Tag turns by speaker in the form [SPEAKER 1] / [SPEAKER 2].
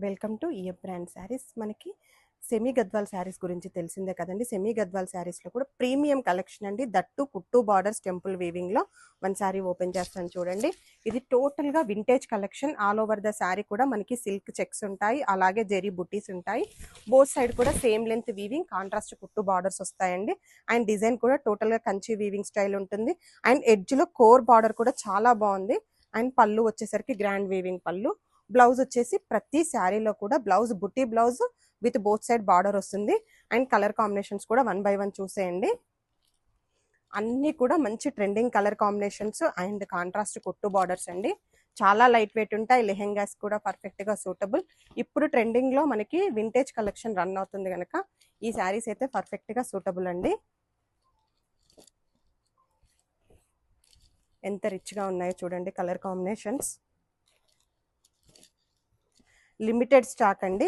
[SPEAKER 1] Welcome to EF brand saris. మనకి semi Gadwal saris గురించి తెలిసిందే కదండి. సెమీ గద్వాల్ శారీస్లో కూడా ప్రీమియం కలెక్షన్ అండి. దట్టు కుట్టు బార్డర్స్ టెంపుల్ వీవింగ్లో వన్ శారీ ఓపెన్ చేస్తాను చూడండి. ఇది టోటల్గా vintage collection. All over the sari కూడా మనకి సిల్క్ చెక్స్ ఉంటాయి, అలాగే జెరీ బుట్టీస్ ఉంటాయి. బోత్ సైడ్ కూడా సేమ్ లెంత్ వీవింగ్, కాంట్రాస్ట్ కుట్టు బార్డర్స్ వస్తాయండి. అండ్ డిజైన్ కూడా టోటల్గా కంచి వీవింగ్ స్టైల్ ఉంటుంది. అండ్ ఎడ్జ్లో కోర్ బార్డర్ కూడా చాలా బాగుంది. అండ్ పళ్ళు వచ్చేసరికి గ్రాండ్ వీవింగ్ పళ్ళు. బ్లౌజ్ వచ్చేసి ప్రతి శారీలో కూడా బ్లౌజ్ బుట్టి blouse with both side border వస్తుంది. అండ్ కలర్ కాంబినేషన్స్ కూడా 1 by 1 చూసేయండి. అన్నీ కూడా మంచి trending colour combinations and contrast కుట్టు బార్డర్స్ అండి. చాలా లైట్ వెయిట్ ఉంటాయి. లెహెంగాస్ కూడా పర్ఫెక్ట్గా సూటబుల్. ఇప్పుడు ట్రెండింగ్లో మనకి వింటేజ్ కలెక్షన్ రన్ అవుతుంది కనుక ఈ శారీస్ అయితే పర్ఫెక్ట్గా సూటబుల్ అండి. ఎంత రిచ్గా ఉన్నాయో చూడండి కలర్ కాంబినేషన్స్. లిమిటెడ్ స్టాక్ అండి.